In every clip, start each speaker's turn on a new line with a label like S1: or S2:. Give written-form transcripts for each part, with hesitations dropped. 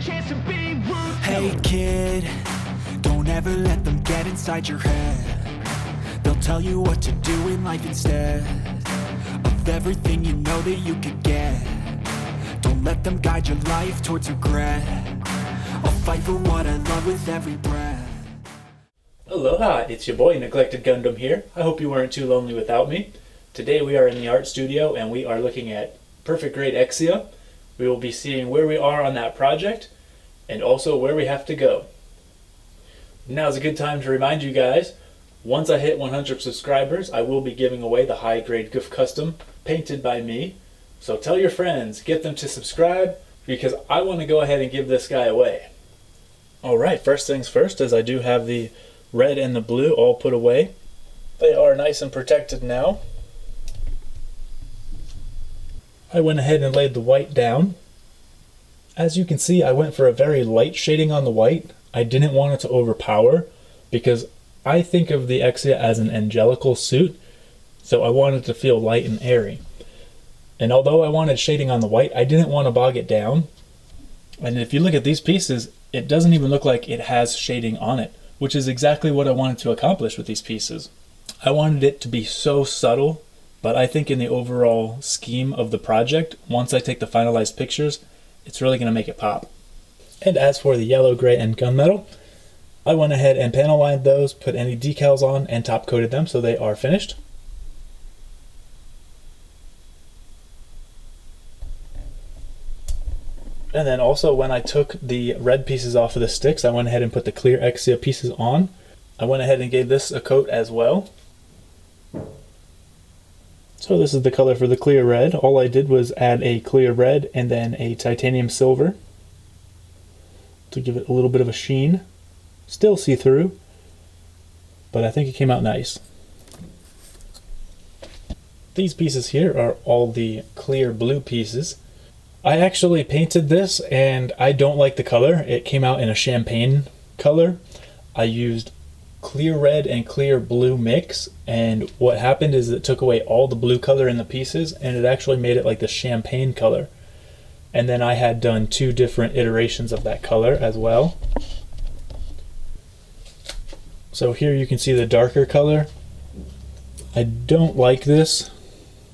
S1: chance to be ruthless.
S2: Hey kid, don't ever let them get inside your head. They'll tell you what to do in life instead of everything you know that you could get. Don't let them guide your life towards regret. I'll fight for what I love with every breath.
S3: Aloha, it's your boy Neglected Gundam here. I hope you weren't too lonely without me. Today we are in the art studio and we are looking at Perfect Grade Exia. We will be seeing where we are on that project and also where we have to go. Now is a good time to remind you guys, once I hit 100 subscribers, I will be giving away the high grade GIF custom painted by me. So tell your friends, get them to subscribe because I want to go ahead and give this guy away. Alright, first things first is I do have the red and the blue all put away. They are nice and protected now. I went ahead and laid the white down. As you can see, I went for a very light shading on the white. I didn't want it to overpower because I think of the Exia as an angelical suit, so I wanted to feel light and airy. And although I wanted shading on the white, I didn't want to bog it down. And if you look at these pieces, it doesn't even look like it has shading on it, which is exactly what I wanted to accomplish with these pieces. I wanted it to be so subtle, but I think in the overall scheme of the project, once I take the finalized pictures, it's really going to make it pop. And as for the yellow, gray, and gunmetal, I went ahead and panel lined those, put any decals on, and top coated them so they are finished. And then also when I took the red pieces off of the sticks, I went ahead and put the clear Exia pieces on. I went ahead and gave this a coat as well. So this is the color for the clear red. All I did was add a clear red and then a titanium silver to give it a little bit of a sheen. Still see-through, but I think it came out nice. These pieces here are all the clear blue pieces. I actually painted this and I don't like the color. It came out in a champagne color. I used clear red and clear blue mix, and what happened is it took away all the blue color in the pieces and it actually made it like the champagne color. And then I had done 2 different iterations of that color as well. So here you can see the darker color. I don't like this.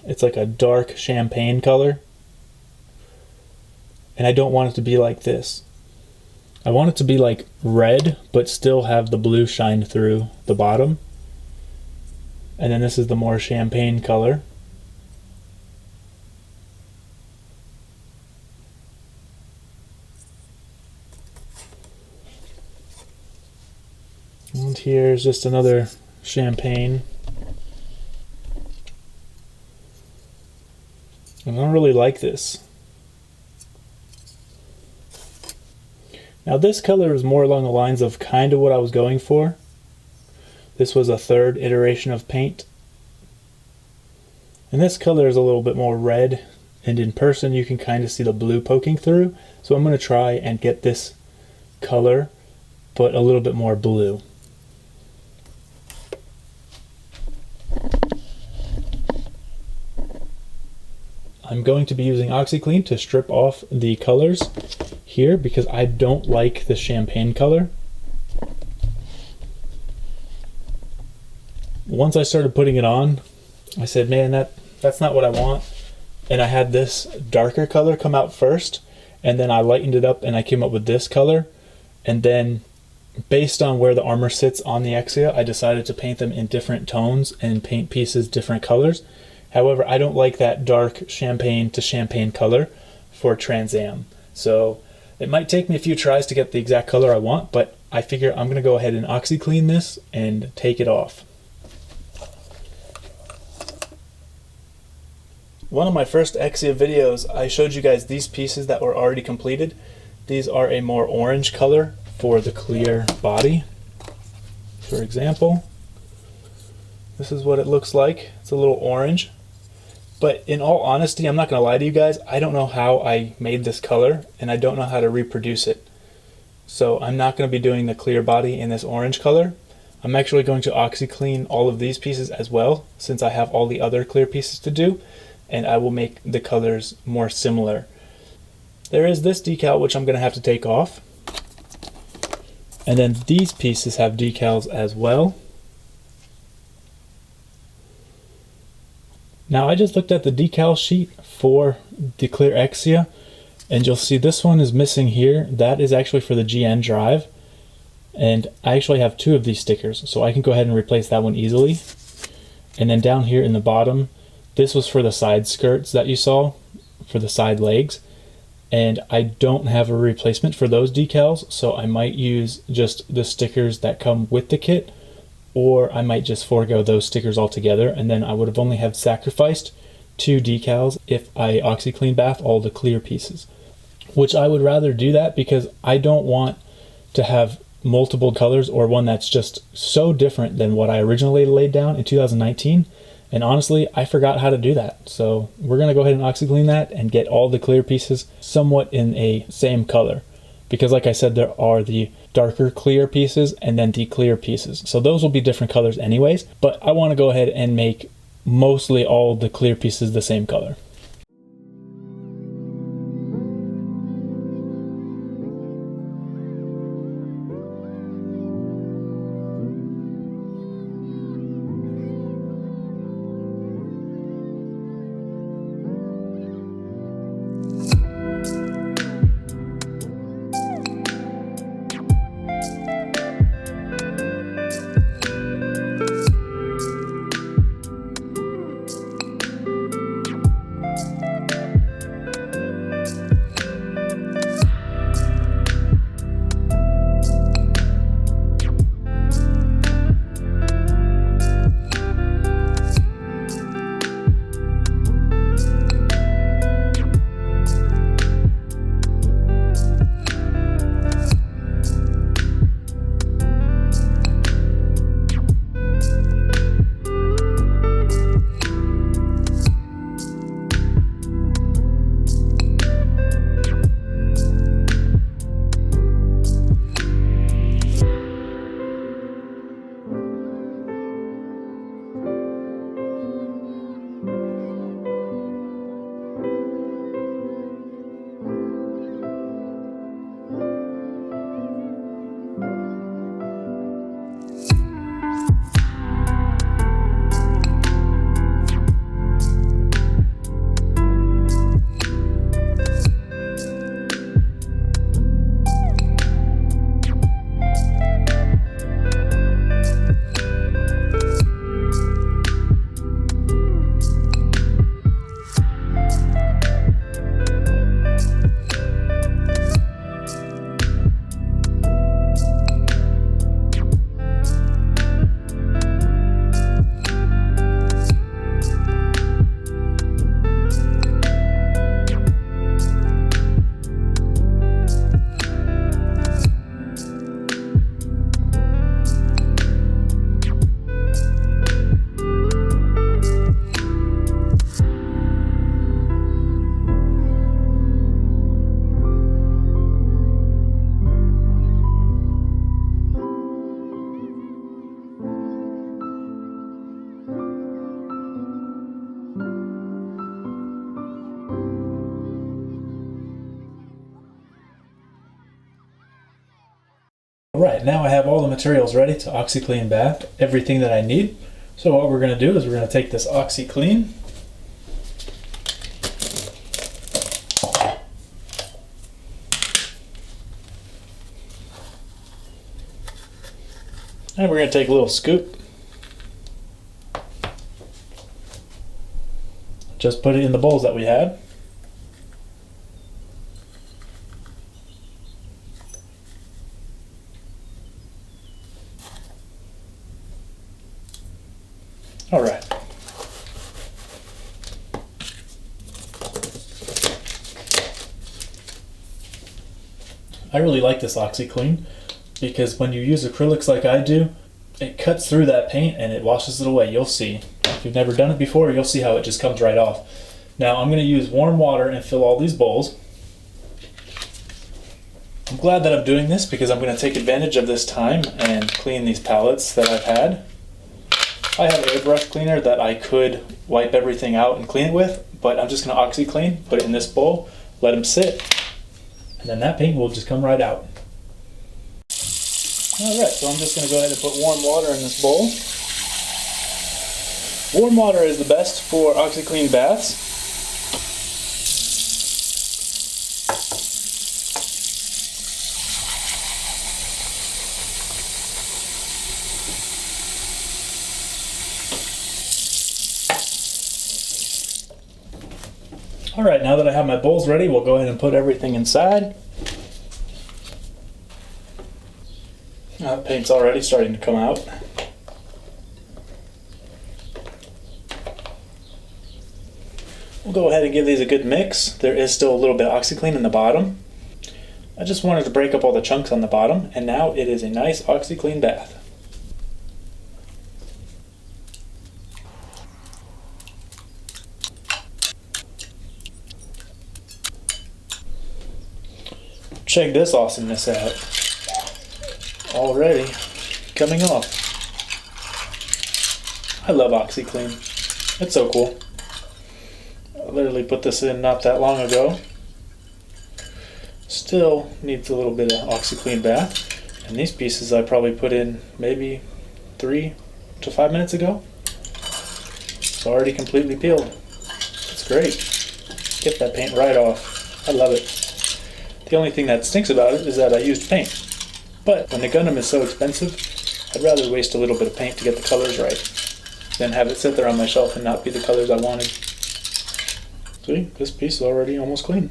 S3: It's like a dark champagne color. And I don't want it to be like this. I want it to be like red, but still have the blue shine through the bottom. And then this is the more champagne color. And here's just another champagne. I don't really like this. Now this color is more along the lines of kind of what I was going for. This was a 3rd iteration of paint. And this color is a little bit more red, and in person you can kind of see the blue poking through. So I'm going to try and get this color, but a little bit more blue. I'm going to be using OxyClean to strip off the colors here because I don't like the champagne color. Once I started putting it on, I said, man, that's not what I want. And I had this darker color come out first, and then I lightened it up and I came up with this color. And then based on where the armor sits on the Exia, I decided to paint them in different tones and paint pieces different colors. However, I don't like that dark champagne to champagne color for Trans Am. So it might take me a few tries to get the exact color I want, but I figure I'm going to go ahead and OxyClean this and take it off. One of my first Exia videos, I showed you guys these pieces that were already completed. These are a more orange color for the clear body. For example, this is what it looks like. It's a little orange. But in all honesty, I'm not going to lie to you guys, I don't know how I made this color, and I don't know how to reproduce it. So I'm not going to be doing the clear body in this orange color. I'm actually going to OxyClean all of these pieces as well, since I have all the other clear pieces to do, and I will make the colors more similar. There is this decal, which I'm going to have to take off. And then these pieces have decals as well. Now I just looked at the decal sheet for the clear Exia, and you'll see this one is missing here. That is actually for the GN drive. And I actually have 2 of these stickers, so I can go ahead and replace that one easily. And then down here in the bottom, this was for the side skirts that you saw, for the side legs. And I don't have a replacement for those decals, so I might use just the stickers that come with the kit, or I might just forego those stickers altogether, and then I would have only have sacrificed 2 decals if I OxiClean bath all the clear pieces. Which I would rather do that because I don't want to have multiple colors or one that's just so different than what I originally laid down in 2019. And honestly, I forgot how to do that. So we're going to go ahead and OxiClean that and get all the clear pieces somewhat in a same color. Because like I said, there are the darker clear pieces and then the clear pieces. So those will be different colors anyways. But I want to go ahead and make mostly all the clear pieces the same color. Alright, now I have all the materials ready to OxiClean bath, everything that I need. So what we're going to do is we're going to take this OxiClean, and we're going to take a little scoop, just put it in the bowls that we have. All right. I really like this OxiClean because when you use acrylics like I do, it cuts through that paint and it washes it away. You'll see. If you've never done it before, you'll see how it just comes right off. Now I'm going to use warm water and fill all these bowls. I'm glad that I'm doing this because I'm going to take advantage of this time and clean these pallets that I've had. I have an airbrush cleaner that I could wipe everything out and clean it with, but I'm just going to OxiClean, put it in this bowl, let them sit, and then that paint will just come right out. Alright, so I'm just going to go ahead and put warm water in this bowl. Warm water is the best for OxiClean baths. Alright, now that I have my bowls ready, we'll go ahead and put everything inside. The paint's already starting to come out. We'll go ahead and give these a good mix. There is still a little bit of OxiClean in the bottom. I just wanted to break up all the chunks on the bottom, and now it is a nice OxiClean bath. Check this awesomeness out. Already coming off. I love OxiClean. It's so cool. I literally put this in not that long ago. Still needs a little bit of OxiClean bath. And these pieces I probably put in maybe 3 to 5 minutes ago. It's already completely peeled. It's great. Get that paint right off. I love it. The only thing that stinks about it is that I used paint. But when the Gundam is so expensive, I'd rather waste a little bit of paint to get the colors right than have it sit there on my shelf and not be the colors I wanted. See, this piece is already almost clean.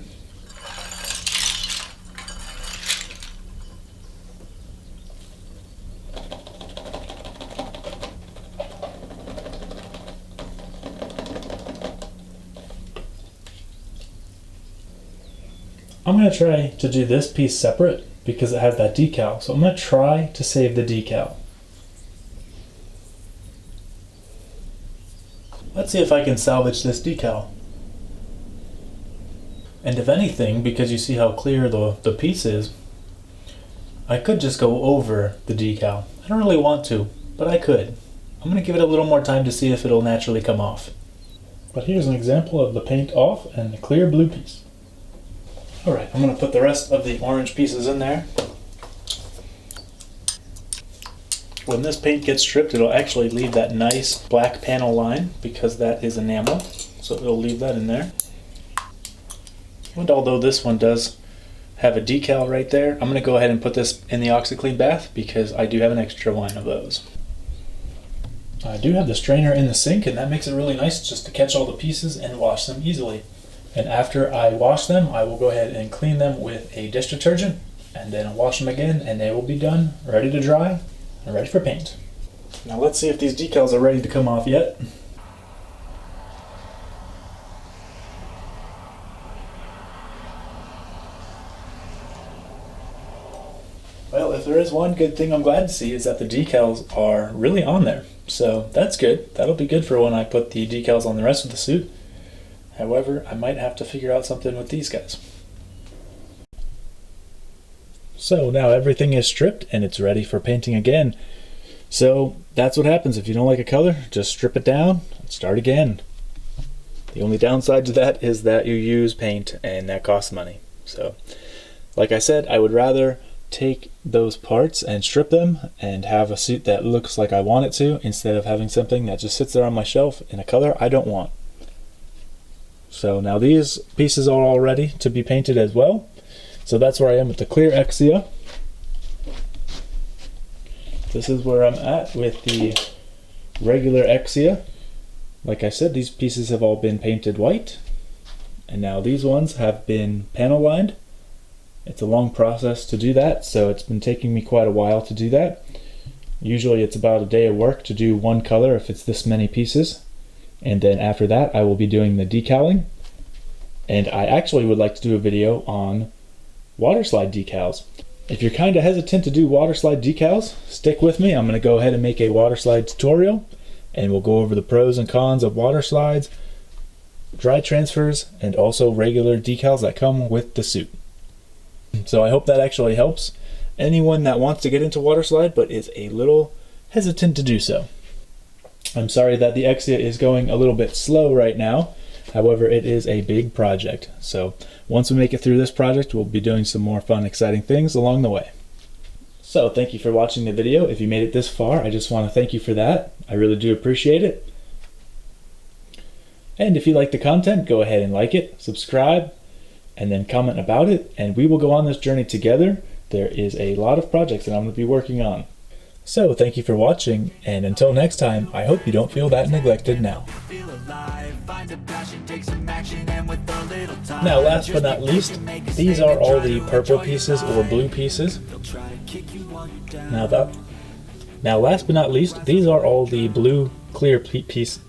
S3: I'm going to try to do this piece separate because it has that decal. So I'm going to try to save the decal. Let's see if I can salvage this decal. And if anything, because you see how clear the piece is, I could just go over the decal. I don't really want to, but I could. I'm going to give it a little more time to see if it'll naturally come off. But here's an example of the paint off and the clear blue piece. Alright, I'm going to put the rest of the orange pieces in there. When this paint gets stripped, it'll actually leave that nice black panel line because that is enamel, so it'll leave that in there. And although this one does have a decal right there, I'm going to go ahead and put this in the OxiClean bath because I do have an extra line of those. I do have the strainer in the sink, and that makes it really nice just to catch all the pieces and wash them easily. And after I wash them, I will go ahead and clean them with a dish detergent, and then I'll wash them again, and they will be done, ready to dry, and ready for paint. Now let's see if these decals are ready to come off yet. Well, if there is one good thing I'm glad to see is that the decals are really on there. So that's good. That'll be good for when I put the decals on the rest of the suit. However, I might have to figure out something with these guys. So now everything is stripped and it's ready for painting again. So that's what happens if you don't like a color, just strip it down and start again. The only downside to that is that you use paint and that costs money. So like I said, I would rather take those parts and strip them and have a suit that looks like I want it to instead of having something that just sits there on my shelf in a color I don't want. So now these pieces are all ready to be painted as well. So that's where I am with the clear Exia. This is where I'm at with the regular Exia. Like I said, these pieces have all been painted white. And now these ones have been panel lined. It's a long process to do that, so it's been taking me quite a while to do that. Usually it's about a day of work to do one color if it's this many pieces. And then after that, I will be doing the decaling. And I actually would like to do a video on water slide decals. If you're kind of hesitant to do water slide decals, stick with me. I'm going to go ahead and make a water slide tutorial. And we'll go over the pros and cons of water slides, dry transfers, and also regular decals that come with the suit. So I hope that actually helps anyone that wants to get into water slide but is a little hesitant to do so. I'm sorry that the Exia is going a little bit slow right now. However, it is a big project. So once we make it through this project, we'll be doing some more fun, exciting things along the way. So thank you for watching the video. If you made it this far, I just want to thank you for that. I really do appreciate it. And if you like the content, go ahead and like it, subscribe, and then comment about it, and we will go on this journey together. There is a lot of projects that I'm going to be working on. So thank you for watching, and until next time, I hope you don't feel that neglected now. Now last but not least, these are all the purple pieces or blue pieces. Now last but not least, these are all the blue clear pieces.